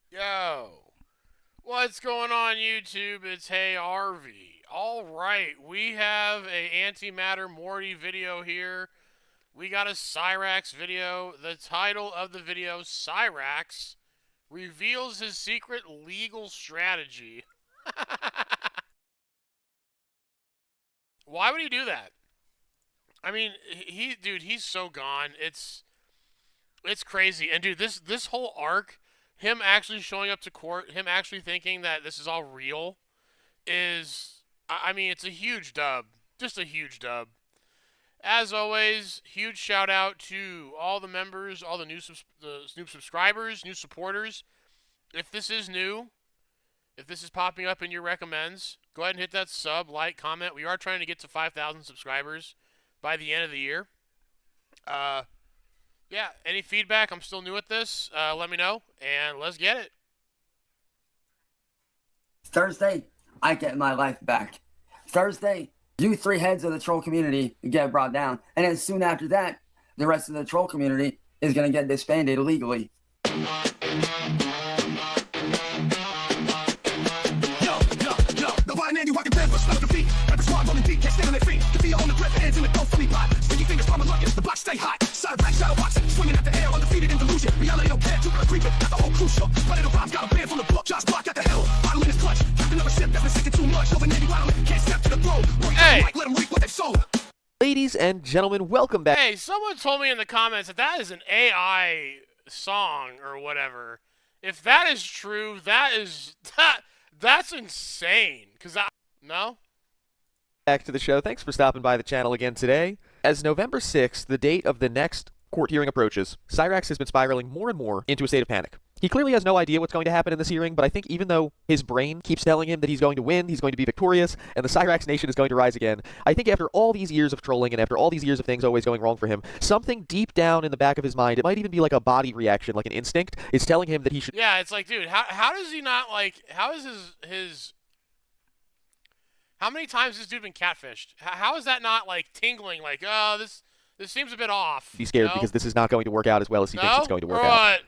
Yo, what's going on YouTube? It's Hey RV. Alright, we have a antimatter Morty video here. We got a Cyraxx video. The title of the video, Cyraxx reveals his secret legal strategy. Why would he do that? I mean, dude, he's so gone. It's crazy. And dude, this whole arc, him actually showing up to court, him actually thinking that this is all real, is, I mean, it's a huge dub. Just a huge dub. As always, huge shout out to all the members, all the new subscribers, new supporters. If this is new, if this is popping up in your recommends, go ahead and hit that sub, like, comment. We are trying to get to 5,000 subscribers by the end of the year. Uh, yeah, any feedback? I'm still new at this. Let me know, and let's get it. Thursday, I get my life back. Thursday, you three heads of the troll community get brought down. And then soon after that, the rest of the troll community is going to get disbanded illegally. The block stay hot. Cyraxx shadow boxing, swinging at the air, undefeated in delusion. Reality don't care, Jupiter creeping, got the whole crucial. But it'll rhyme, got a band from the book, Josh Block at the hill. Bottle in his clutch, trapped another ship that's been sinking too much. Over Navy Rattleman, can't step to the throne. Hey! Let them reap what they've sown. Ladies and gentlemen, welcome back. Hey, someone told me in the comments that that is an AI song or whatever. If that is true, that's insane. No? Back to the show. Thanks for stopping by the channel again today. As November 6th, the date of the next court hearing approaches, Cyraxx has been spiraling more and more into a state of panic. He clearly has no idea what's going to happen in this hearing, but I think even though his brain keeps telling him that he's going to win, he's going to be victorious, and the Cyraxx Nation is going to rise again, I think after all these years of trolling and after all these years of things always going wrong for him, something deep down in the back of his mind, it might even be like a body reaction, like an instinct, is telling him that he should... Yeah, it's like, dude, how does he not, like, how is his how many times has this dude been catfished? How is that not, like, tingling, like, oh, this seems a bit off? Be scared because this is not going to work out as well as he thinks it's going to work out.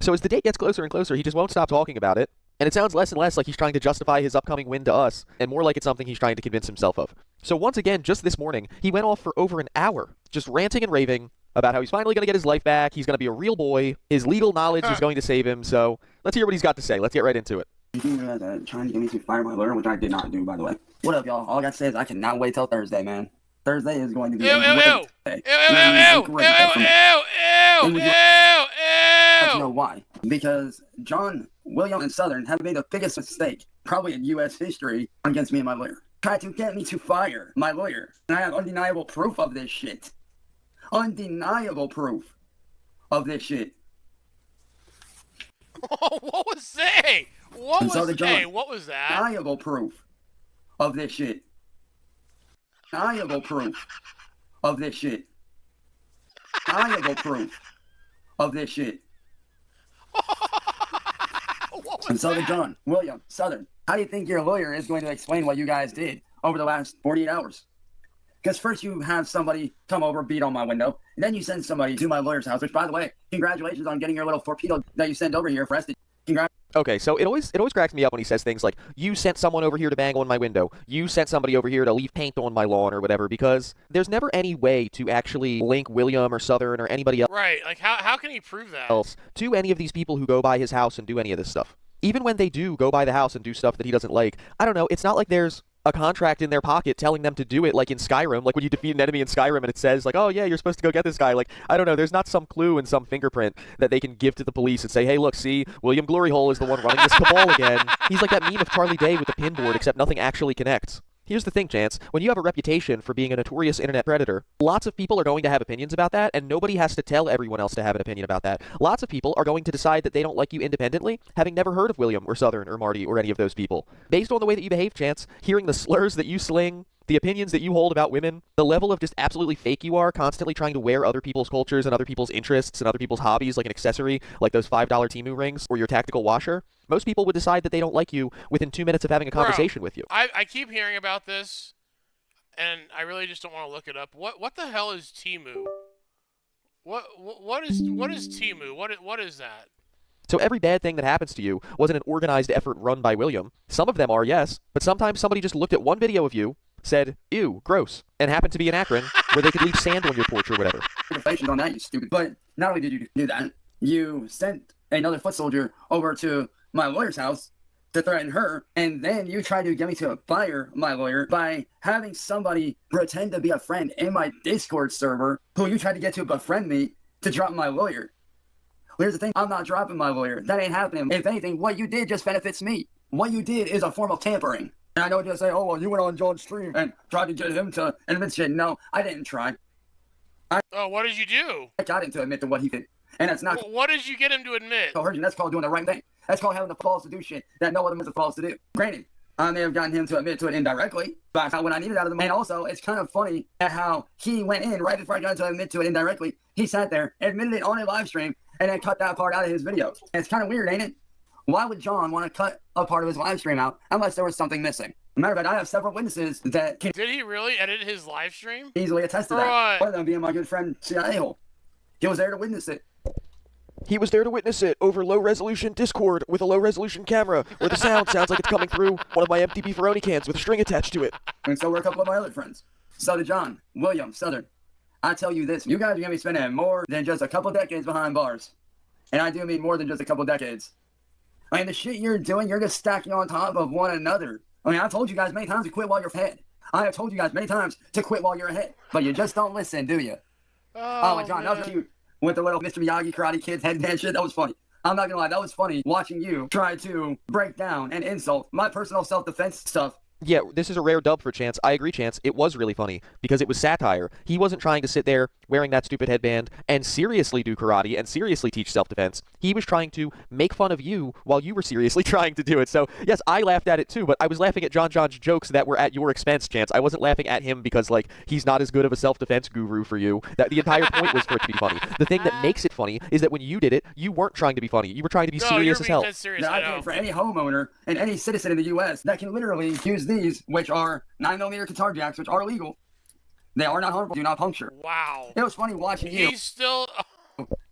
So as the date gets closer and closer, he just won't stop talking about it, and it sounds less and less like he's trying to justify his upcoming win to us, and more like it's something he's trying to convince himself of. So once again, just this morning, he went off for over an hour, just ranting and raving about how he's finally going to get his life back, he's going to be a real boy, his legal knowledge is going to save him, so let's hear what he's got to say. Let's get right into it. Trying to get me to fire my lawyer, which I did not do, by the way. What up, y'all? All I got to say is I cannot wait till Thursday, man. Thursday is going to be a great day. You know why? Because John, William, and Southern have made the biggest mistake, probably in U.S. history, against me and my lawyer. Tried to get me to fire my lawyer. And I have undeniable proof of this shit. Undeniable proof of this shit. What was that? What was that? Undeniable proof of this shit. Undeniable proof of this shit. Undeniable proof of this shit. And Southern John, William, Southern, how do you think your lawyer is going to explain what you guys did over the last 48 hours? Because first you have somebody come over, beat on my window, and then you send somebody to my lawyer's house, which, by the way, congratulations on getting your little torpedo that you sent over here for arrested. Okay, so it always cracks me up when he says things like, you sent someone over here to bang on my window, you sent somebody over here to leave paint on my lawn or whatever, because there's never any way to actually link William or Southern or anybody else. Right, like how can he prove that? To any of these people who go by his house and do any of this stuff. Even when they do go by the house and do stuff that he doesn't like, I don't know, it's not like there's a contract in their pocket telling them to do it, like in Skyrim, like when you defeat an enemy in Skyrim and it says, like, oh yeah, you're supposed to go get this guy. Like, I don't know, there's not some clue and some fingerprint that they can give to the police and say, hey, look, see, William Gloryhole is the one running this cabal again. He's like that meme of Charlie Day with the pinboard, except nothing actually connects. Here's the thing, Chance. When you have a reputation for being a notorious internet predator, lots of people are going to have opinions about that, and nobody has to tell everyone else to have an opinion about that. Lots of people are going to decide that they don't like you independently, having never heard of William or Southern or Marty or any of those people. Based on the way that you behave, Chance, hearing the slurs that you sling, the opinions that you hold about women, the level of just absolutely fake you are, constantly trying to wear other people's cultures and other people's interests and other people's hobbies like an accessory, like those $5 Temu rings or your tactical washer, most people would decide that they don't like you within 2 minutes of having a conversation with you. I keep hearing about this, and I really just don't want to look it up. What the hell is Temu? What is Temu? What is that? So every bad thing that happens to you wasn't an organized effort run by William. Some of them are, yes, but sometimes somebody just looked at one video of you, said, ew, gross, and happened to be in Akron, where they could leave sand on your porch or whatever. Congratulations on that, you stupid. But not only did you do that, you sent another foot soldier over to my lawyer's house to threaten her, and then you tried to get me to fire my lawyer by having somebody pretend to be a friend in my Discord server who you tried to get to befriend me to drop my lawyer. Here's the thing, I'm not dropping my lawyer. That ain't happening. If anything, what you did just benefits me. What you did is a form of tampering. And I know you'll say, oh, well, you went on John's stream and tried to get him to admit shit. No, I didn't try. Oh, what did you do? I got him to admit to what he did. And that's not What did you get him to admit? coercion. That's called doing the right thing. That's called having the balls to do shit that no other man has the balls to do. Granted, I may have gotten him to admit to it indirectly, but when I needed out of the man, also, it's kind of funny at how he went in right before I got him to admit to it indirectly. He sat there, admitted it on a live stream, and then cut that part out of his video. And it's kind of weird, ain't it? Why would John want to cut a part of his live stream out unless there was something missing? Matter of fact, I have several witnesses that can Did he really edit his live stream? easily attest to Right. that. One of them being my good friend, CIA hole. He was there to witness it. He was there to witness it over low-resolution Discord with a low-resolution camera, where the sound sounds like it's coming through one of my empty beefaroni cans with a string attached to it. And so were a couple of my other friends. So did John, William, Southern. I tell you this, you guys are going to be spending more than just a couple decades behind bars. And I do mean more than just a couple decades. I mean, the shit you're doing, you're just stacking on top of one another. I mean, I've told you guys many times to quit while you're ahead. I have told you guys many times to quit while you're ahead. But you just don't listen, do you? Oh, and John, that was cute. With the little Mr. Miyagi Karate Kid headband shit, that was funny. I'm not gonna lie, that was funny watching you try to break down and insult my personal self-defense stuff. Yeah, this is a rare dub for Chance. I agree, Chance. It was really funny because it was satire. He wasn't trying to sit there wearing that stupid headband and seriously do karate and seriously teach self-defense. He was trying to make fun of you while you were seriously trying to do it. So, yes, I laughed at it too, but I was laughing at John's jokes that were at your expense, Chance. I wasn't laughing at him because, like, he's not as good of a self-defense guru for you. That the entire point was for it to be funny. The thing that makes it funny is that when you did it, you weren't trying to be funny. You were trying to be serious as hell. Serious, Now, I think for any homeowner and any citizen in the U.S. that can literally use these, which are 9mm guitar jacks, which are illegal. They are not harmful, do not puncture. Wow. It was funny watching you He's still...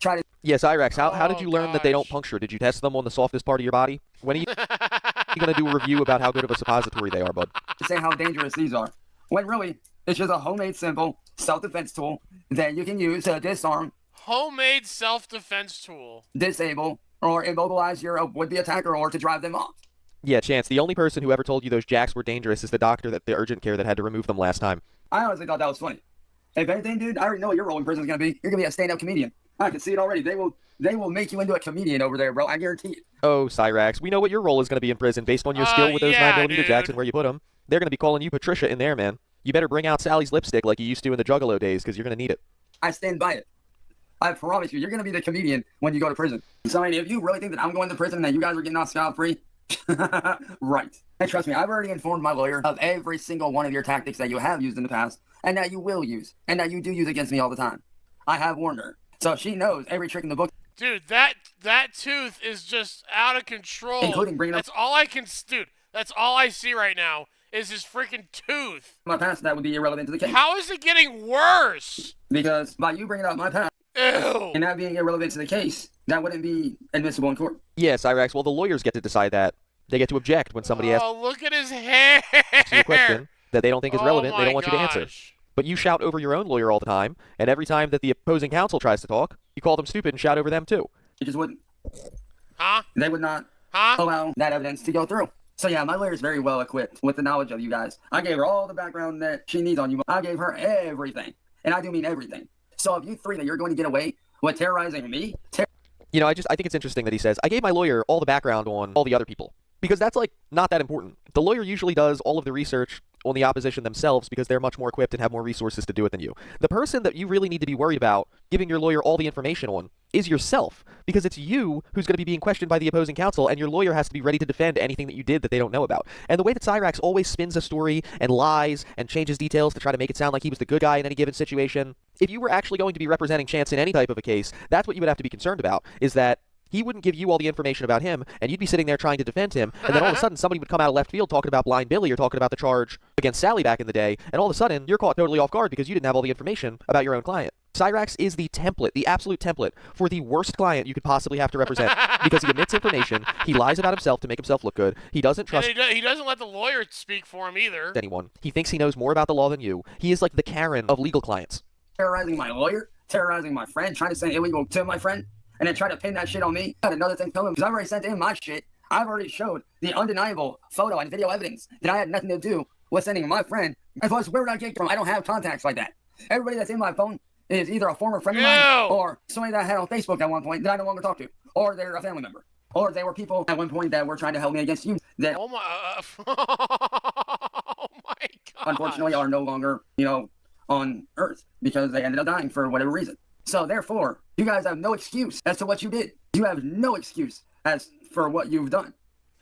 try to Yeah, Cyraxx, how did Oh, you learn that they don't gosh. puncture? Did you test them on the softest part of your body? When are you going to do a review about how good of a suppository they are, bud? say how dangerous these are. When really, it's just a homemade, simple self-defense tool that you can use to disarm, Homemade self-defense tool. disable, or immobilize your would-be attacker or to drive them off. Yeah, Chance, the only person who ever told you those jacks were dangerous is the doctor at the urgent care that had to remove them last time. I honestly thought that was funny. If anything, dude, I already know what your role in prison is going to be. You're going to be a stand-up comedian. I can see it already. They will make you into a comedian over there, bro. I guarantee it. Oh, Cyraxx, we know what your role is going to be in prison based on your skill with those yeah, 9mm jacks dude. and where you put them. They're going to be calling you Patricia in there, man. You better bring out Sally's lipstick like you used to in the Juggalo days, because you're going to need it. I stand by it. I promise you, you're going to be the comedian when you go to prison. So, I mean, if you really think that I'm going to prison and that you guys are getting off scot-free, right. And trust me, I've already informed my lawyer of every single one of your tactics that you have used in the past, and that you will use, and that you do use against me all the time. I have warned her. So she knows every trick in the book, Dude, that tooth is just out of control. including bringing up That's all I can... Dude, that's all I see right now is his freaking tooth. my past that would be irrelevant to the case. How is it getting worse? Because by you bringing up my past Ew. and that being irrelevant to the case, that wouldn't be admissible in court. Yeah, Cyraxx, well, the lawyers get to decide that. They get to object when somebody asks Oh, look at his hair. you a question that they don't think is Oh relevant, they my don't want you to answer. gosh. But you shout over your own lawyer all the time, and every time that the opposing counsel tries to talk, you call them stupid and shout over them too. It just wouldn't. Huh? They would not Huh? allow that evidence to go through. So yeah, my lawyer is very well equipped with the knowledge of you guys. I gave her all the background that she needs on you. I gave her everything. And I do mean everything. So if you three that you're going to get away with terrorizing me, You know, I think it's interesting that he says, I gave my lawyer all the background on all the other people. Because that's, like, not that important. The lawyer usually does all of the research on the opposition themselves because they're much more equipped and have more resources to do it than you. The person that you really need to be worried about giving your lawyer all the information on is yourself, because it's you who's going to be being questioned by the opposing counsel, and your lawyer has to be ready to defend anything that you did that they don't know about. And the way that Cyraxx always spins a story and lies and changes details to try to make it sound like he was the good guy in any given situation, if you were actually going to be representing Chance in any type of a case, that's what you would have to be concerned about, is that he wouldn't give you all the information about him, and you'd be sitting there trying to defend him, and then all of a sudden somebody would come out of left field talking about Blind Billy or talking about the charge against Sally back in the day, and all of a sudden you're caught totally off guard because you didn't have all the information about your own client. Cyraxx is the template, the absolute template, for the worst client you could possibly have to represent. Because he omits information, he lies about himself to make himself look good, he doesn't trust he doesn't let the lawyer speak for him either. anyone, he thinks he knows more about the law than you. He is like the Karen of legal clients. Terrorizing my lawyer, terrorizing my friend, trying to say illegal to my friend, and then try to pin that shit on me. Got another thing coming because I've already sent in my shit. I've already showed the undeniable photo and video evidence that I had nothing to do with sending my friend. And plus, where would I get it from? I don't have contacts like that. Everybody that's in my phone is either a former friend of mine or somebody that I had on Facebook at one point that I no longer talk to, or they're a family member, or they were people at one point that were trying to help me against you that Oh my, oh my God. unfortunately are no longer, on Earth because they ended up dying for whatever reason. So therefore, you guys have no excuse as to what you did. You have no excuse as for what you've done.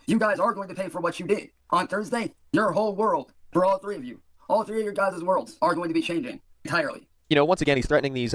You guys are going to pay for what you did. On Thursday, your whole world, for all three of you, all three of your guys' worlds are going to be changing entirely. Once again, he's threatening these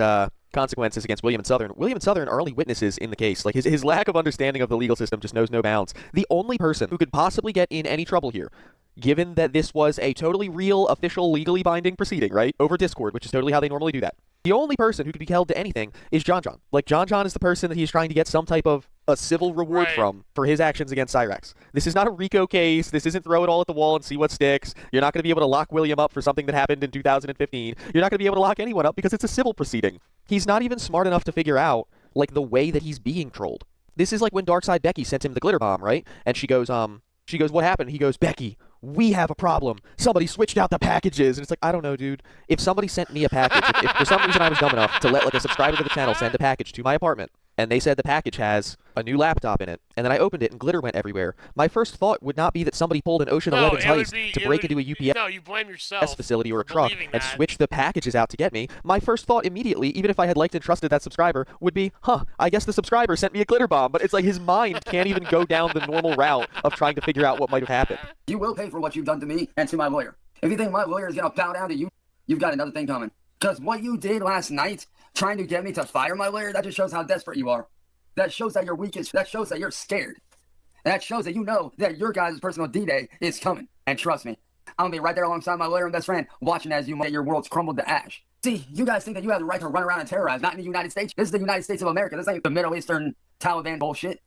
consequences against William and Southern. William and Southern are only witnesses in the case. Like, his lack of understanding of the legal system just knows no bounds. The only person who could possibly get in any trouble here, given that this was a totally real, official, legally binding proceeding, right, over Discord, which is totally how they normally do that. The only person who could be held to anything is John John. Like, John John is the person that he's trying to get some type of a civil reward from for his actions against Cyraxx. This is not a RICO case. This isn't throw it all at the wall and see what sticks. You're not going to be able to lock William up for something that happened in 2015. You're not going to be able to lock anyone up because it's a civil proceeding. He's not even smart enough to figure out, like, the way that he's being trolled. This is like when Darkside Becky sent him the glitter bomb, right? And she goes, what happened? He goes, Becky, we have a problem. Somebody switched out the packages. And it's like, I don't know, dude. If somebody sent me a package, if for some reason I was dumb enough to let, like, a subscriber to the channel send a package to my apartment, and they said the package has a new laptop in it, and then I opened it and glitter went everywhere, my first thought would not be that somebody pulled an Ocean 11's heist to break into a UPS no, you blame yourself facility or a truck and switch the packages out to get me. My first thought immediately, even if I had liked and trusted that subscriber, would be, I guess the subscriber sent me a glitter bomb. But it's like his mind can't even go down the normal route of trying to figure out what might have happened. You will pay for what you've done to me and to my lawyer. If you think my lawyer is going to bow down to you, you've got another thing coming. Because what you did last night, trying to get me to fire my lawyer, that just shows how desperate you are. That shows that you're weakest. That shows that you're scared. That shows that you know that your guys' personal D-Day is coming. And trust me, I'm going to be right there alongside my lawyer and best friend, watching as you get your worlds crumbled to ash. See, you guys think that you have the right to run around and terrorize, not in the United States. This is the United States of America. This ain't the Middle Eastern Taliban bullshit.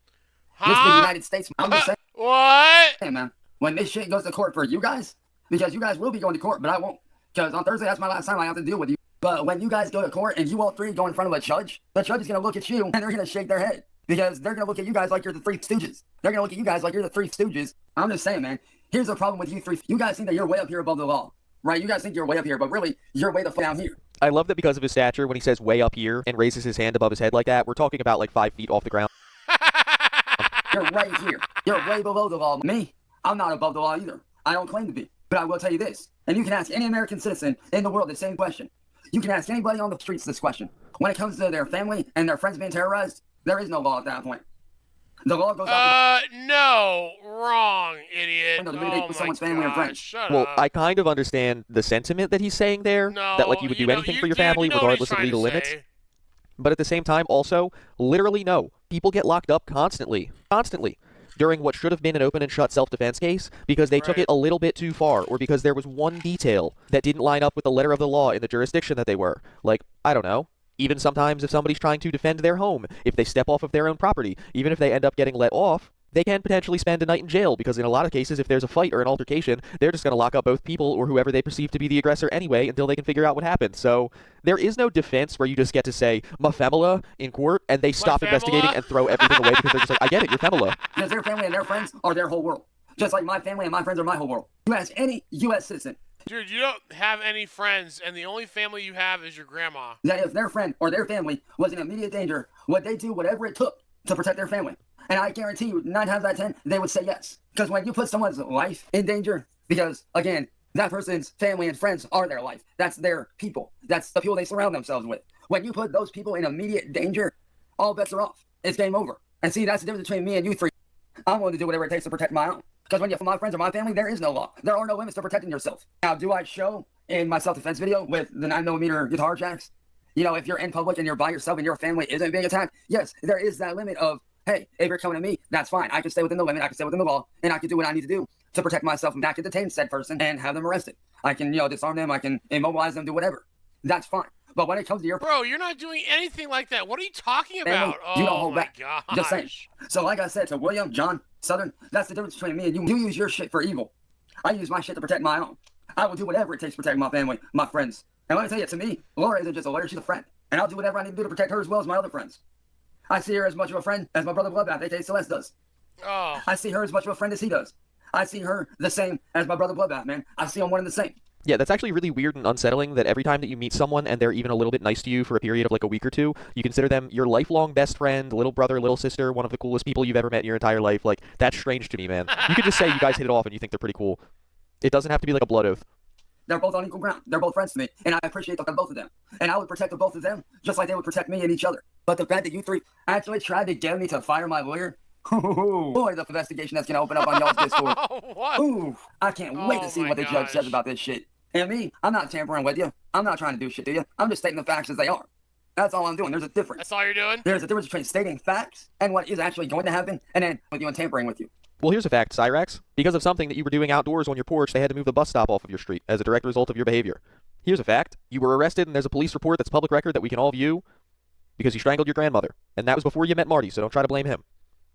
This is the United States. I'm just saying. What? Hey, man, when this shit goes to court for you guys, because you guys will be going to court, but I won't. Because on Thursday, that's my last time I have to deal with you. But when you guys go to court and you all three go in front of a judge, the judge is going to look at you and they're going to shake their head. Because they're going to look at you guys like you're the Three Stooges. They're going to look at you guys like you're the Three Stooges. I'm just saying, man, here's the problem with you three. You guys think that you're way up here above the law, right? You guys think you're way up here, but really, you're way the fuck down here. I love that because of his stature, when he says way up here and raises his hand above his head like that, we're talking about like 5 feet off the ground. You're right here. You're way below the law. Me, I'm not above the law either. I don't claim to be. But I will tell you this, and you can ask any American citizen in the world the same question. You can ask anybody on the streets this question. When it comes to their family and their friends being terrorized, there is no law at that point. The law goes out no, wrong, idiot. the minute with someone's family or friends. Shut Well, up. I kind of understand the sentiment that he's saying there, No, that like you would do anything for your family regardless of legal limits. But at the same time, also, literally no. People get locked up constantly. During what should have been an open and shut self-defense case because they took it a little bit too far or because there was one detail that didn't line up with the letter of the law in the jurisdiction that they were. Like, I don't know. Even sometimes if somebody's trying to defend their home, if they step off of their own property, even if they end up getting let off, they can potentially spend a night in jail because in a lot of cases, if there's a fight or an altercation, they're just going to lock up both people or whoever they perceive to be the aggressor anyway until they can figure out what happened. So there is no defense where you just get to say, "Ma famila" in court, and they stop investigating and throw everything away because they're just like, I get it, you're famila. Because their family and their friends are their whole world. Just like my family and my friends are my whole world. You ask any U.S. citizen. Dude, you don't have any friends, and the only family you have is your grandma. That if their friend or their family was in immediate danger, would they do whatever it took to protect their family? And I guarantee you, 9 times out of 10, they would say yes. Because when you put someone's life in danger, because, again, that person's family and friends are their life. That's their people. That's the people they surround themselves with. When you put those people in immediate danger, all bets are off. It's game over. And see, that's the difference between me and you three. I'm willing to do whatever it takes to protect my own. Because when you have my friends or my family, there is no law. There are no limits to protecting yourself. Now, do I show in my self-defense video with the 9mm guitar jacks? You know, if you're in public and you're by yourself and your family isn't being attacked, yes, there is that limit of, hey, if you're coming to me, that's fine. I can stay within the limit. I can stay within the law. And I can do what I need to do to protect myself and I can detain said person and have them arrested. I can, disarm them. I can immobilize them, do whatever. That's fine. But when it comes to your Bro, you're not doing anything like that. What are you talking family, about? you don't Oh hold my back. gosh. Just saying. So like I said to William, John, Southern, that's the difference between me and you. You use your shit for evil. I use my shit to protect my own. I will do whatever it takes to protect my family, my friends. And let me tell you, to me, Laura isn't just a lawyer, she's a friend. And I'll do whatever I need to do to protect her as well as my other friends. I see her as much of a friend as my brother Bloodbath, aka Celeste, does. Oh. I see her as much of a friend as he does. I see her the same as my brother Bloodbath, man. I see them one and the same. Yeah, that's actually really weird and unsettling that every time that you meet someone and they're even a little bit nice to you for a period of like a week or two, you consider them your lifelong best friend, little brother, little sister, one of the coolest people you've ever met in your entire life. Like, that's strange to me, man. You could just say you guys hit it off and you think they're pretty cool. It doesn't have to be like a blood oath. They're both on equal ground. They're both friends to me, and I appreciate both of them. And I would protect the both of them just like they would protect me and each other. But the fact that you three actually tried to get me to fire my lawyer, boy, the investigation that's going to open up on y'all's Discord. What? Ooh, I can't wait to see my what the judge gosh. says about this shit. And me, I'm not tampering with you. I'm not trying to do shit to you. I'm just stating the facts as they are. That's all I'm doing. There's a difference. That's all you're doing? There's a difference between stating facts and what is actually going to happen, and then with you and tampering with you. Well, here's a fact, Cyraxx. Because of something that you were doing outdoors on your porch, they had to move the bus stop off of your street as a direct result of your behavior. Here's a fact. You were arrested, and there's a police report that's public record that we can all view because you strangled your grandmother. And that was before you met Marty, so don't try to blame him.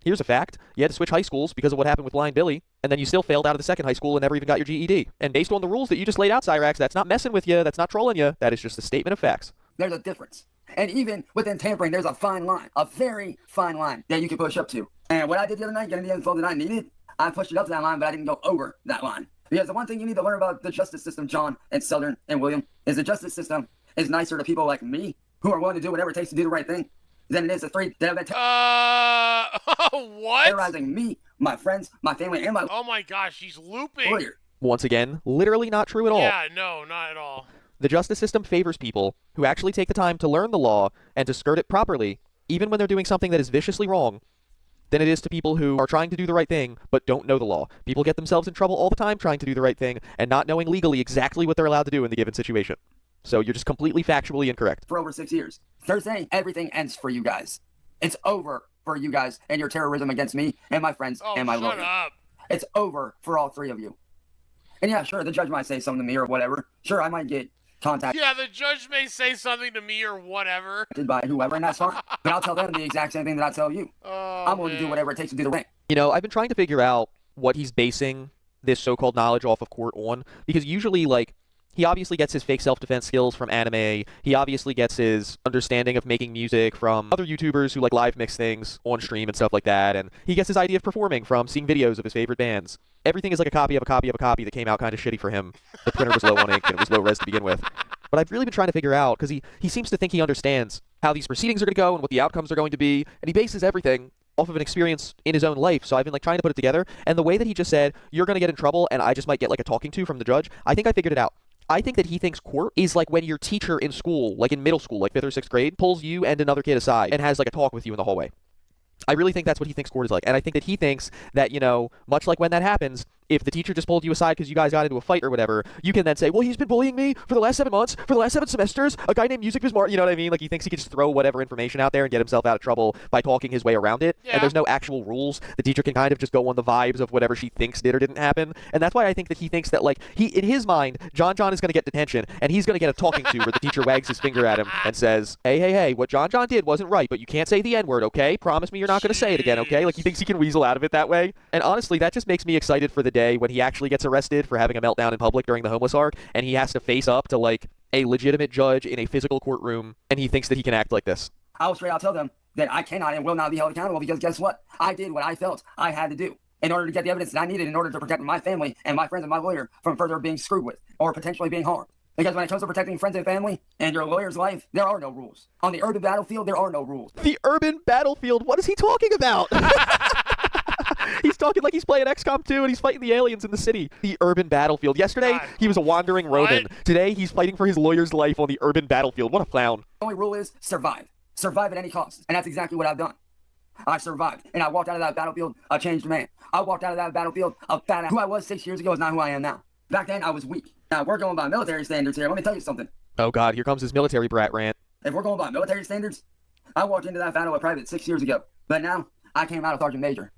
Here's a fact. You had to switch high schools because of what happened with Blind Billy, and then you still failed out of the second high school and never even got your GED. And based on the rules that you just laid out, Cyraxx, that's not messing with you, that's not trolling you, that is just a statement of facts. There's a difference. And even within tampering, there's a fine line, a very fine line that you can push up to. And what I did the other night, getting the info that I needed, I pushed it up to that line, but I didn't go over that line. Because the one thing you need to learn about the justice system, John and Southern and William, is the justice system is nicer to people like me who are willing to do whatever it takes to do the right thing than it is to three that have been what? terrorizing me, my friends, my family, and my Oh my gosh, he's looping. lawyer. Once again, literally not true at all. Yeah, no, not at all. The justice system favors people who actually take the time to learn the law and to skirt it properly, even when they're doing something that is viciously wrong, than it is to people who are trying to do the right thing but don't know the law. People get themselves in trouble all the time trying to do the right thing and not knowing legally exactly what they're allowed to do in the given situation. So you're just completely factually incorrect. For over 6 years. Thursday, everything ends for you guys. It's over for you guys and your terrorism against me and my friends Oh, and my shut lawyer. up. It's over for all three of you. And yeah, sure, the judge might say something to me or whatever. Sure, I might get contacted Yeah, the judge may say something to me or whatever. by whoever, and that's fine. But I'll tell them the exact same thing that I tell you. Oh, I'm willing to do man. whatever it takes to do the right. You know, I've been trying to figure out what he's basing this so-called knowledge off of court on, because usually, like, he obviously gets his fake self-defense skills from anime. He obviously gets his understanding of making music from other YouTubers who like live mix things on stream and stuff like that. And he gets his idea of performing from seeing videos of his favorite bands. Everything is like a copy of a copy of a copy that came out kind of shitty for him. The printer was low on ink and it was low res to begin with. But I've really been trying to figure out, because he seems to think he understands how these proceedings are going to go and what the outcomes are going to be. And he bases everything off of an experience in his own life. So I've been like trying to put it together. And the way that he just said, you're going to get in trouble and I just might get like a talking to from the judge, I think I figured it out. I think that he thinks court is like when your teacher in school, like in middle school, like 5th or 6th grade, pulls you and another kid aside and has like a talk with you in the hallway. I really think that's what he thinks court is like. And I think that he thinks that, you know, much like when that happens, if the teacher just pulled you aside because you guys got into a fight or whatever, you can then say, well, he's been bullying me for the last 7 months, for the last 7 semesters, a guy named Music Bismarck, you know what I mean? Like, he thinks he can just throw whatever information out there and get himself out of trouble by talking his way around it. Yeah. And there's no actual rules. The teacher can kind of just go on the vibes of whatever she thinks did or didn't happen. And that's why I think that he thinks that, like, in his mind, John is going to get detention, and he's going to get a talking to where the teacher wags his finger at him and says, hey, what John did wasn't right, but you can't say the N-word, okay? Promise me you're not going to say it again, okay? Like, he thinks he can weasel out of it that way. And honestly, that just makes me excited for the day when he actually gets arrested for having a meltdown in public during the homeless arc, and he has to face up to, like, a legitimate judge in a physical courtroom, and he thinks that he can act like this. I'll tell them that I cannot and will not be held accountable because guess what? I did what I felt I had to do in order to get the evidence that I needed in order to protect my family and my friends and my lawyer from further being screwed with or potentially being harmed. Because when it comes to protecting friends and family and your lawyer's life, there are no rules. On the urban battlefield, there are no rules. The urban battlefield? What is he talking about? He's talking like he's playing XCOM 2 and he's fighting the aliens in the city. The urban battlefield. Yesterday, God. he was a wandering Roman. Today, he's fighting for his lawyer's life on the urban battlefield. What a clown. The only rule is survive. Survive at any cost. And that's exactly what I've done. I survived. And I walked out of that battlefield a changed man. I walked out of that battlefield a fat ass. Who I was 6 years ago is not who I am now. Back then, I was weak. Now, we're going by military standards here. Let me tell you something. Oh, God, here comes his military brat rant. If we're going by military standards, I walked into that battle at private 6 years ago. But now, I came out of Sergeant Major.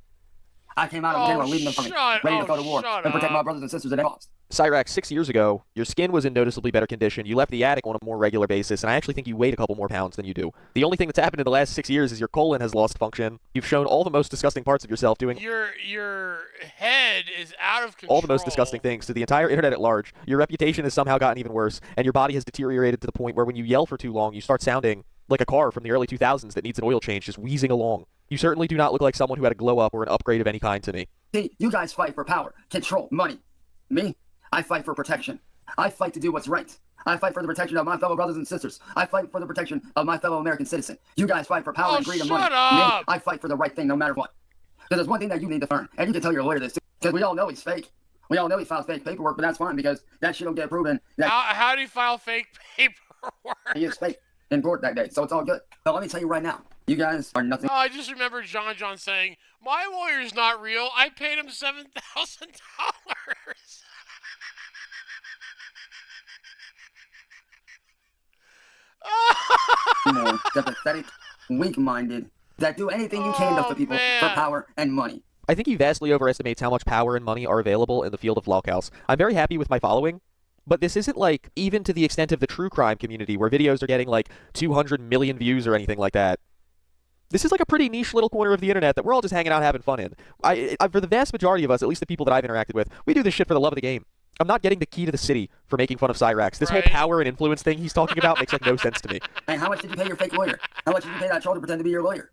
I came out of jail leaving them for me, ready to go to war and protect my brothers and sisters that they lost. Cyraxx, 6 years ago, your skin was in noticeably better condition. You left the attic on a more regular basis, and I actually think you weighed a couple more pounds than you do. The only thing that's happened in the last 6 years is your colon has lost function. You've shown all the most disgusting parts of yourself doing your head is out of control. All the most disgusting things to the entire internet at large. Your reputation has somehow gotten even worse, and your body has deteriorated to the point where when you yell for too long, you start sounding like a car from the early 2000s that needs an oil change, just wheezing along. You certainly do not look like someone who had a glow up or an upgrade of any kind to me. See, you guys fight for power, control, money. Me, I fight for protection. I fight to do what's right. I fight for the protection of my fellow brothers and sisters. I fight for the protection of my fellow American citizen. You guys fight for power and greed and money. Shut up! Me, I fight for the right thing no matter what. Because there's one thing that you need to learn, and you can tell your lawyer this too, because we all know he's fake. We all know he files fake paperwork, but that's fine because that shit will get proven that How do you file fake paperwork? he is fake in court that day, so it's all good. But let me tell you right now, you guys are nothing. Oh, I just remember John saying, "My lawyer's not real. I paid him $7,000." More the pathetic, weak-minded that do anything you can to for people for power and money. I think he vastly overestimates how much power and money are available in the field of LoLCows. I'm very happy with my following, but this isn't like even to the extent of the true crime community where videos are getting like 200 million views or anything like that. This is like a pretty niche little corner of the internet that we're all just hanging out having fun in. For the vast majority of us, at least the people that I've interacted with, we do this shit for the love of the game. I'm not getting the key to the city for making fun of Cyraxx. This whole power and influence thing he's talking about makes like no sense to me. And how much did you pay your fake lawyer? How much did you pay that troll to pretend to be your lawyer?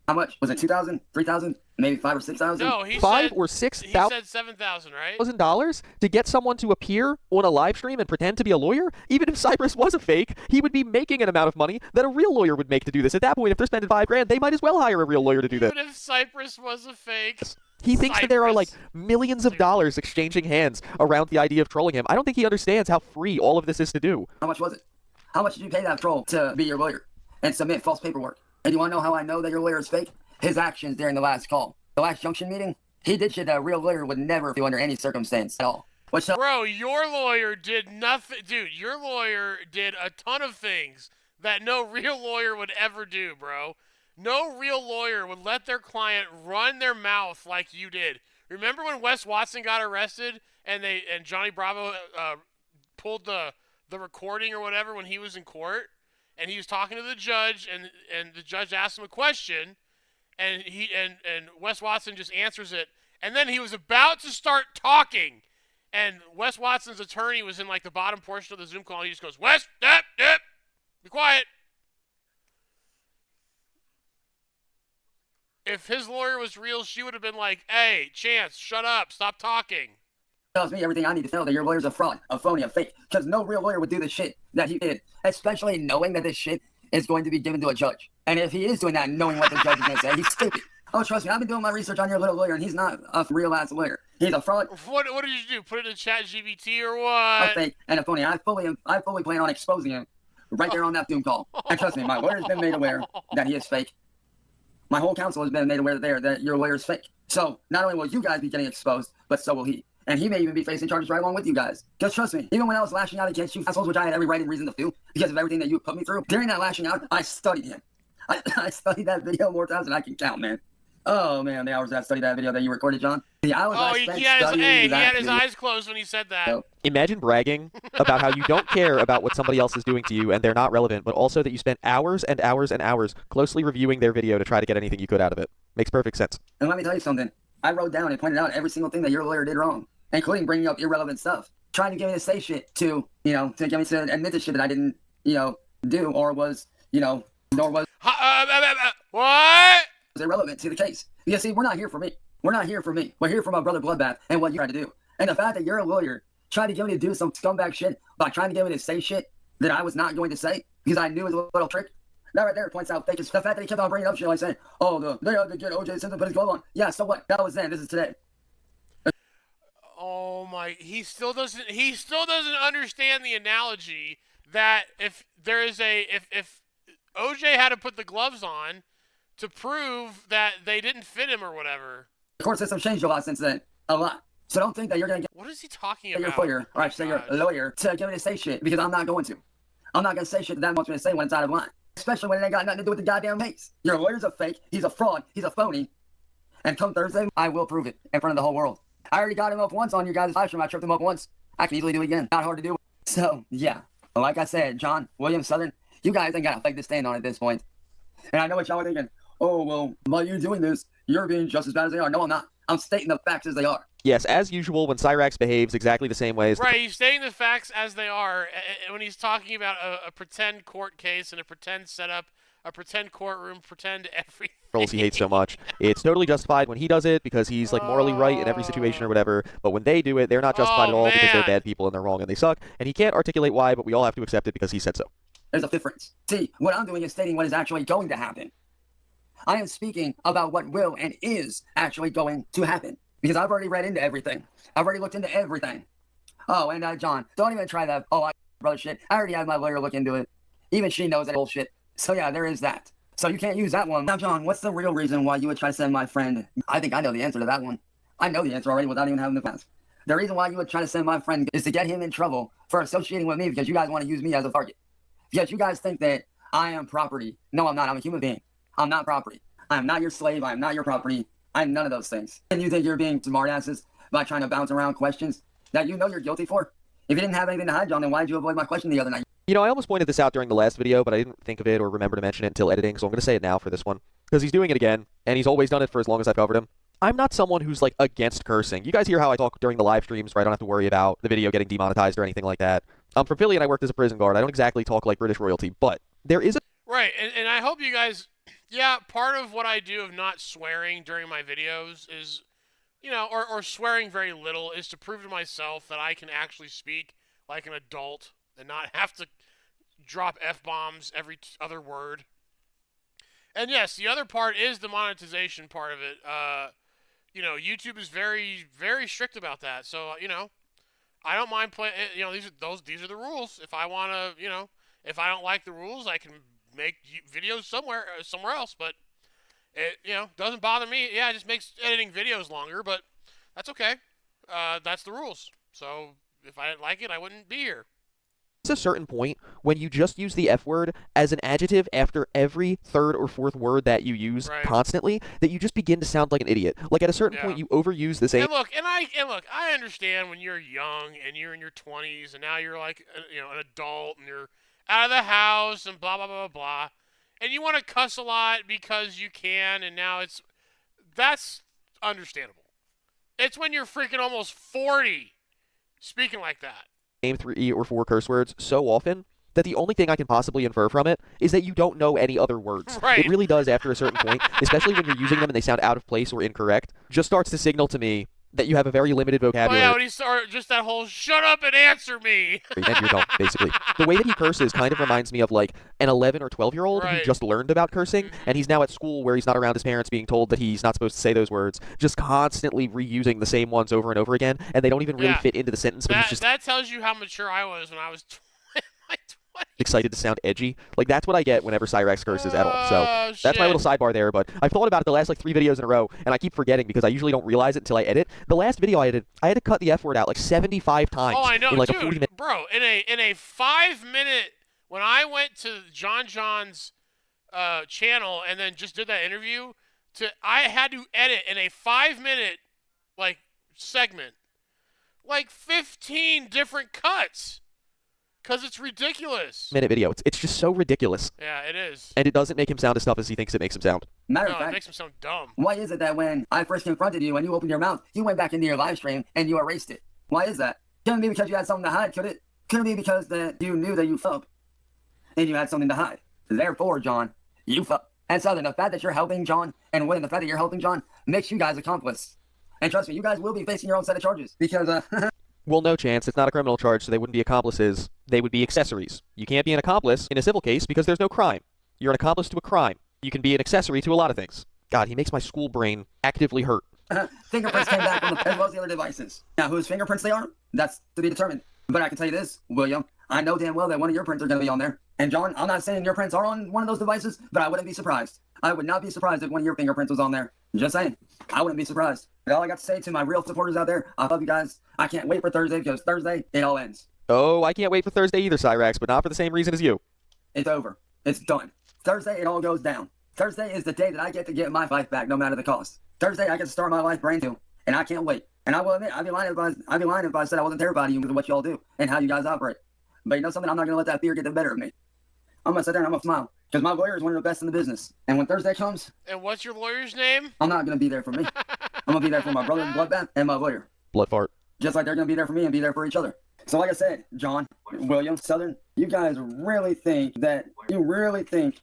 How much? Was it 2,000, 3,000, maybe 5 or 6,000? No, he $5,000 said, or $6,000? He said 7,000, right? $1,000 to get someone to appear on a live stream and pretend to be a lawyer? Even if Cypress was a fake, he would be making an amount of money that a real lawyer would make to do this. At that point, if they're spending $5,000, they might as well hire a real lawyer to do this. Even if Cypress was a fake. He thinks that there are like millions of dollars exchanging hands around the idea of trolling him. I don't think he understands how free all of this is to do. How much was it? How much did you pay that troll to be your lawyer and submit false paperwork? And you want to know how I know that your lawyer is fake? His actions during the last call. The last junction meeting, he did shit that a real lawyer would never do under any circumstance at all. Bro, your lawyer did nothing. Dude, your lawyer did a ton of things that no real lawyer would ever do, bro. No real lawyer would let their client run their mouth like you did. Remember when Wes Watson got arrested and Johnny Bravo pulled the recording or whatever when he was in court and he was talking to the judge and the judge asked him a question and Wes Watson just answers it, and then he was about to start talking and Wes Watson's attorney was in like the bottom portion of the Zoom call and he just goes, "Wes, be quiet." If his lawyer was real, she would have been like, "Hey, Chance, shut up, stop talking." Tells me everything I need to know that your lawyer's a fraud, a phony, a fake. Because no real lawyer would do the shit that he did, especially knowing that this shit is going to be given to a judge. And if he is doing that, knowing what the judge is going to say, he's stupid. Oh, trust me, I've been doing my research on your little lawyer, and he's not a real-ass lawyer. He's a fraud. What did you do? Put it in ChatGPT or what? A fake and a phony. I fully plan on exposing him right there on that Zoom call. And trust me, my lawyer's been made aware that he is fake. My whole counsel has been made aware that your lawyer is fake. So not only will you guys be getting exposed, but so will he. And he may even be facing charges right along with you guys. Because trust me, even when I was lashing out against you assholes, which I had every right and reason to do because of everything that you put me through, during that lashing out, I studied him. I studied that video more times than I can count, man. Oh, man, the hours I studied that video that you recorded, John. The hours he had his eyes closed when he said that. So, Imagine bragging about how you don't care about what somebody else is doing to you and they're not relevant, but also that you spent hours and hours and hours closely reviewing their video to try to get anything you could out of it. Makes perfect sense. And let me tell you something. I wrote down and pointed out every single thing that your lawyer did wrong, including bringing up irrelevant stuff. Trying to get me to say shit to get me to admit to shit that I didn't, do or was, nor was what? irrelevant to the case. Because see, we're not here for me. We're not here for me. We're here for my brother Bloodbath and what you tried to do. And the fact that you're a lawyer tried to get me to do some scumbag shit by trying to get me to say shit that I was not going to say because I knew it was a little trick. That right there points out fake. It's the fact that he kept on bringing up shit like saying, "Oh, they had to get OJ Simpson to put his glove on." Yeah, so what? That was then. This is today. Oh my! He still doesn't understand the analogy that if OJ had to put the gloves on to prove that they didn't fit him or whatever. The court system changed a lot since then. A lot. So don't think that you're going to get What is he talking about? your lawyer, or I should say your lawyer, to get me to say shit, because I'm not going to. I'm not going to say shit that wants me to say when it's out of line. Especially when it ain't got nothing to do with the goddamn case. Your lawyer's a fake, he's a fraud, he's a phony, And come Thursday, I will prove it in front of the whole world. I already got him up once on your guys' live stream. I tripped him up once. I can easily do it again. Not hard to do. So, yeah. Like I said, John, William, Southern, you guys ain't got a leg to stand on at this point. And I know what y'all are thinking. Oh, well, by you doing this, you're being just as bad as they are. No, I'm not. I'm stating the facts as they are. Yes, as usual, when Cyraxx behaves exactly the same way as... Right, he's stating the facts as they are. When he's talking about a pretend court case and a pretend setup, a pretend courtroom, pretend everything. He hates so much. It's totally justified when he does it because he's like morally right in every situation or whatever. But when they do it, they're not justified at all because they're bad people and they're wrong and they suck. And he can't articulate why, but we all have to accept it because he said so. There's a difference. See, what I'm doing is stating what is actually going to happen. I am speaking about what will and is actually going to happen because I've already read into everything. I've already looked into everything. Oh, and John, don't even try that. Oh, brother shit. I already had my lawyer look into it. Even she knows that bullshit. So yeah, there is that. So you can't use that one. Now, John, what's the real reason why you would try to send my friend? I think I know the answer to that one. I know the answer already without even having the class. The reason why you would try to send my friend is to get him in trouble for associating with me because you guys want to use me as a target. Because you guys think that I am property. No, I'm not. I'm a human being. I'm not property. I am not your slave. I am not your property. I'm none of those things. And you think you're being smartasses by trying to bounce around questions that you know you're guilty for? If you didn't have anything to hide, John, then why did you avoid my question the other night? You know, I almost pointed this out during the last video, but I didn't think of it or remember to mention it until editing, so I'm going to say it now for this one. Because he's doing it again, and he's always done it for as long as I've covered him. I'm not someone who's, like, against cursing. You guys hear how I talk during the live streams where I don't have to worry about the video getting demonetized or anything like that. I'm from Philly and I worked as a prison guard. I don't exactly talk like British royalty, but there is a... Right, and I hope you guys... Yeah, part of what I do of not swearing during my videos is, you know, or swearing very little is to prove to myself that I can actually speak like an adult and not have to drop F-bombs every other word. And yes, the other part is the monetization part of it. You know, YouTube is very, very strict about that. So, you know, I don't mind playing, you know, these are the rules. If I want to, you know, if I don't like the rules, I can make videos somewhere else, but it, you know, doesn't bother me. Yeah, it just makes editing videos longer, but that's okay. That's the rules. So if I didn't like it, I wouldn't be here. There's a certain point when you just use the F word as an adjective after every third or fourth word that you use constantly that you just begin to sound like an idiot. Like at a certain point you overuse the same. And look, I understand when you're young and you're in your 20s and now you're like, you know, an adult and you're out of the house and blah blah blah blah, and you want to cuss a lot because you can, and now that's understandable. It's when you're freaking almost 40 speaking like that. 3 or 4 curse words so often that the only thing I can possibly infer from it is that you don't know any other words. Right. It really does after a certain point, especially when you're using them and they sound out of place or incorrect, just starts to signal to me that you have a very limited vocabulary. Oh yeah, when he started just that whole "shut up and answer me." And you're dumb, basically. The way that he curses kind of reminds me of like an 11 or 12-year-old who just learned about cursing, and he's now at school where he's not around his parents being told that he's not supposed to say those words, just constantly reusing the same ones over and over again, and they don't even really fit into the sentence, but he's just... That tells you how mature I was when I was in my 20s. Excited to sound edgy. Like, that's what I get whenever Cyraxx curses at all. So, that's my little sidebar there, but I've thought about it the last, like, 3 videos in a row, and I keep forgetting because I usually don't realize it until I edit. The last video I edited, I had to cut the F word out, like, 75 times. Oh, I know, in, like, dude. A 40-minute... Bro, in a 5-minute... When I went to John's channel and then just did that interview, I had to edit in a 5-minute, like, segment, like 15 different cuts. Because it's ridiculous. Minute video. It's just so ridiculous. Yeah, it is. And it doesn't make him sound as tough as he thinks it makes him sound. Matter of fact, it makes him sound dumb. Why is it that when I first confronted you and you opened your mouth, you went back into your live stream and you erased it? Why is that? Couldn't be because you had something to hide, could it? Couldn't be because that you knew that you fucked and you had something to hide. Therefore, John, you fucked. And Southern, the fact that you're helping John and William, the fact that you're helping John makes you guys accomplice. And trust me, you guys will be facing your own set of charges because, Well, no chance. It's not a criminal charge, so they wouldn't be accomplices. They would be accessories. You can't be an accomplice in a civil case because there's no crime. You're an accomplice to a crime. You can be an accessory to a lot of things. God, he makes my school brain actively hurt. Fingerprints came back on as well as the other devices. Now, whose fingerprints they are, that's to be determined. But I can tell you this, William, I know damn well that one of your prints are going to be on there. And John, I'm not saying your prints are on one of those devices, but I wouldn't be surprised. I would not be surprised if one of your fingerprints was on there. Just saying. I wouldn't be surprised. But all I got to say to my real supporters out there, I love you guys. I can't wait for Thursday because Thursday, it all ends. Oh, I can't wait for Thursday either, Cyraxx, but not for the same reason as you. It's over. It's done. Thursday, it all goes down. Thursday is the day that I get to get my life back, no matter the cost. Thursday, I get to start my life brand new, and I can't wait. And I will admit, I'd be lying if I said I wasn't terrified of you because of what y'all do and how you guys operate. But you know something? I'm not going to let that fear get the better of me. I'm going to sit there and I'm going to smile because my lawyer is one of the best in the business. And when Thursday comes... And what's your lawyer's name? I'm not going to be there for me. I'm going to be there for my brother in Bloodbath and my lawyer. Blood fart. Just like they're going to be there for me and be there for each other. So like I said, John, William, Southern, you guys really think that you're going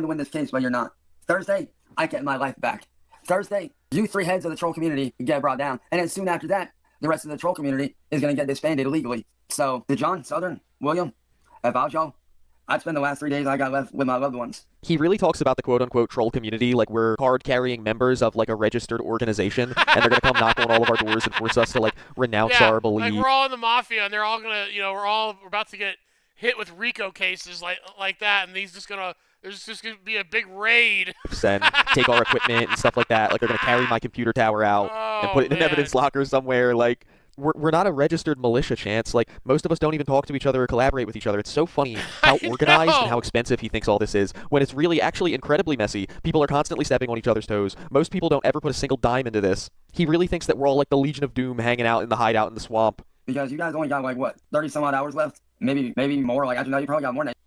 to win this case, but you're not. Thursday, I get my life back. Thursday, you three heads of the troll community get brought down. And then soon after that, the rest of the troll community is going to get disbanded illegally. So to John, Southern, William, if I was y'all, I'd spend the last 3 days I got left with my loved ones. He really talks about the quote-unquote troll community like we're card-carrying members of like a registered organization, and they're gonna come knock on all of our doors and force us to like renounce our belief. Like we're all in the mafia, and they're all gonna, we're about to get hit with RICO cases like that, and there's just gonna be a big raid. And take our equipment and stuff like that. Like they're gonna carry my computer tower out and put it in an evidence locker somewhere. Like we're not a registered militia, Chance. Like most of us don't even talk to each other or collaborate with each other. It's so funny how organized and how expensive he thinks all this is when it's really actually incredibly messy. People are constantly stepping on each other's toes. Most people don't ever put a single dime into this. He really thinks that we're all like the Legion of Doom hanging out in the hideout in the swamp. Because you guys only got like what, 30 some odd hours left? Maybe more. Like, I don't know, you probably got more than that.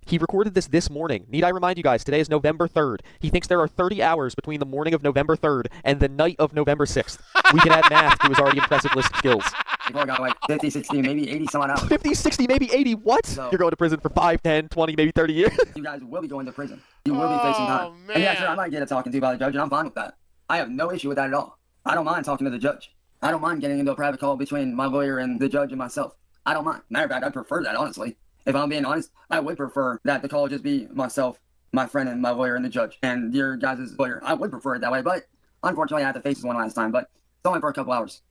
He recorded this morning. Need I remind you guys, today is November 3rd. He thinks there are 30 hours between the morning of November 3rd and the night of November 6th. We can add math to his already impressive list of skills. You probably got like 50, 60, maybe 80 some odd hours. 50, 60, maybe 80, what? So, you're going to prison for 5, 10, 20, maybe 30 years. You guys will be going to prison. You will be facing time. Man. And yeah, sure, I might get a talking to by the judge, and I'm fine with that. I have no issue with that at all. I don't mind talking to the judge. I don't mind getting into a private call between my lawyer and the judge and myself. I don't mind. Matter of fact, I prefer that, honestly. If I'm being honest, I would prefer that the call just be myself, my friend, and my lawyer and the judge, and your guys' lawyer. I would prefer it that way, but unfortunately, I have to face this one last time, but it's only for a couple hours.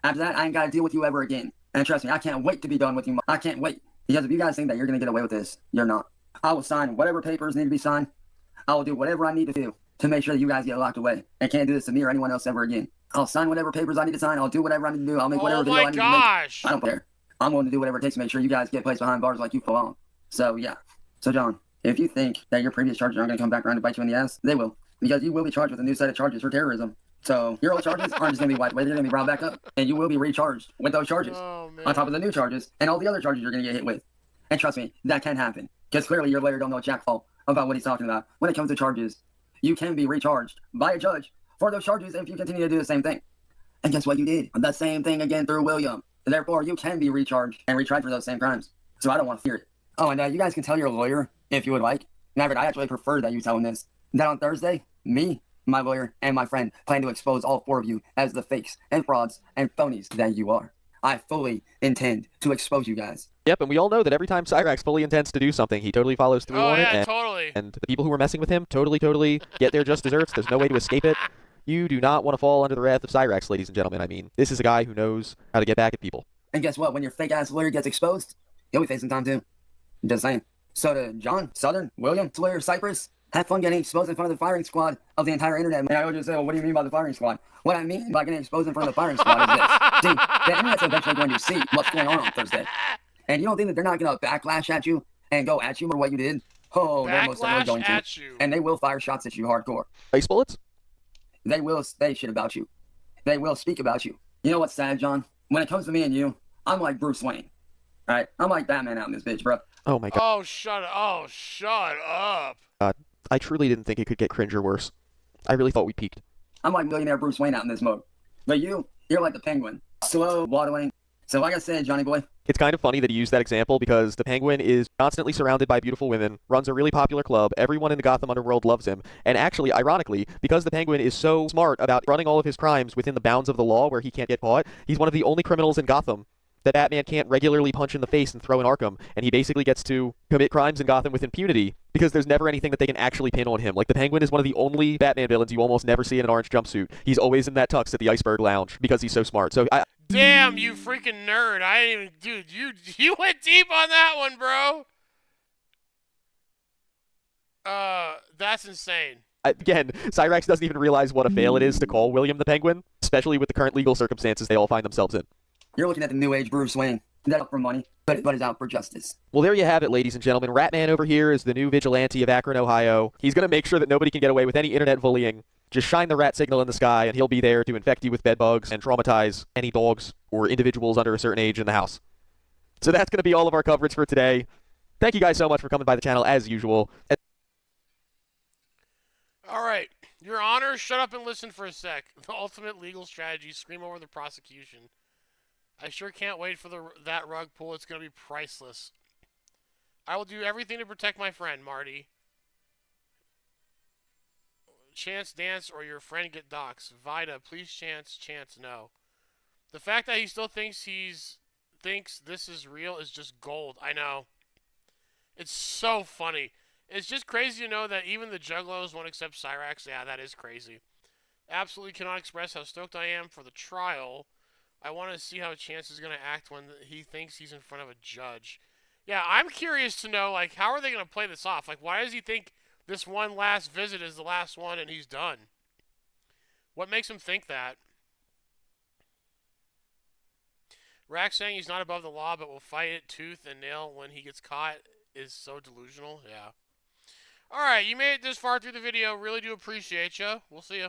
After that, I ain't got to deal with you ever again. And trust me, I can't wait to be done with you. I can't wait. Because if you guys think that you're going to get away with this, you're not. I will sign whatever papers need to be signed. I will do whatever I need to do to make sure that you guys get locked away. And can't do this to me or anyone else ever again. I'll sign whatever papers I need to sign. I'll do whatever I need to do. I'll make whatever video I need to make. I don't care. I'm willing to do whatever it takes to make sure you guys get placed behind bars like you belong. So, yeah. So, John, if you think that your previous charges aren't going to come back around to bite you in the ass, they will. Because you will be charged with a new set of charges for terrorism. So, your old charges aren't just going to be wiped away. They're going to be brought back up. And you will be recharged with those charges. On top of the new charges and all the other charges you're going to get hit with. And trust me, that can happen. Because clearly your lawyer don't know jack all about what he's talking about. When it comes to charges, you can be recharged by a judge for those charges if you continue to do the same thing. And guess what you did? The same thing again through William. Therefore, you can be recharged and retried for those same crimes. So I don't want to fear it. Oh, and you guys can tell your lawyer, if you would like. Maverick, I actually prefer that you tell him this. That on Thursday, me, my lawyer, and my friend plan to expose all four of you as the fakes and frauds and phonies that you are. I fully intend to expose you guys. Yep, and we all know that every time Cyraxx fully intends to do something, he totally follows through on it. Totally. And the people who are messing with him totally get their just desserts. There's no way to escape it. You do not want to fall under the wrath of Cyraxx, ladies and gentlemen. I mean, this is a guy who knows how to get back at people. And guess what? When your fake-ass lawyer gets exposed, you'll be facing time too. Just saying. So to John, Southern, William, lawyer, Cypress, have fun getting exposed in front of the firing squad of the entire internet. And I would just say, well, what do you mean by the firing squad? What I mean by getting exposed in front of the firing squad is this. See, the internet's eventually going to see what's going on Thursday. And you don't think that they're not going to backlash at you and go at you for what you did? Oh, they're most certainly going to. And they will fire shots at you hardcore. Ice bullets? They will say shit about you. They will speak about you. You know what's sad, John? When it comes to me and you, I'm like Bruce Wayne. All right? I'm like Batman out in this bitch, bro. Oh, my God. Oh, shut up. God, I truly didn't think it could get cringer worse. I really thought we peaked. I'm like millionaire Bruce Wayne out in this mode. But you're like the Penguin. Slow, waddling. So like I said, Johnny boy. It's kind of funny that he used that example because the Penguin is constantly surrounded by beautiful women, runs a really popular club, everyone in the Gotham underworld loves him, and actually, ironically, because the Penguin is so smart about running all of his crimes within the bounds of the law where he can't get caught, he's one of the only criminals in Gotham that Batman can't regularly punch in the face and throw in Arkham, and he basically gets to commit crimes in Gotham with impunity because there's never anything that they can actually pin on him. Like, the Penguin is one of the only Batman villains you almost never see in an orange jumpsuit. He's always in that tux at the Iceberg Lounge because he's so smart. So Damn, you freaking nerd. I didn't even... Dude, you went deep on that one, bro. That's insane. Again, Cyraxx doesn't even realize what a fail it is to call William the Penguin, especially with the current legal circumstances they all find themselves in. You're looking at the new age Bruce Wayne. That's out for money, but is out for justice. Well, there you have it, ladies and gentlemen. Ratman over here is the new vigilante of Akron, Ohio. He's going to make sure that nobody can get away with any internet bullying. Just shine the rat signal in the sky, and he'll be there to infect you with bedbugs and traumatize any dogs or individuals under a certain age in the house. So that's going to be all of our coverage for today. Thank you guys so much for coming by the channel, as usual. All right. Your Honor, shut up and listen for a sec. The ultimate legal strategy, scream over the prosecution. I sure can't wait for that rug pull. It's going to be priceless. I will do everything to protect my friend, Marty. Chance dance or your friend get doxxed. Vida, please chance, no. The fact that he still thinks this is real is just gold. I know. It's so funny. It's just crazy to know that even the juggalos won't accept Cyraxx. Yeah, that is crazy. Absolutely cannot express how stoked I am for the trial. I want to see how Chance is going to act when he thinks he's in front of a judge. Yeah, I'm curious to know, like, how are they going to play this off? Like, why does he think this one last visit is the last one and he's done? What makes him think that? Rack saying he's not above the law but will fight it tooth and nail when he gets caught is so delusional. Yeah. Alright, you made it this far through the video. Really do appreciate you. We'll see you.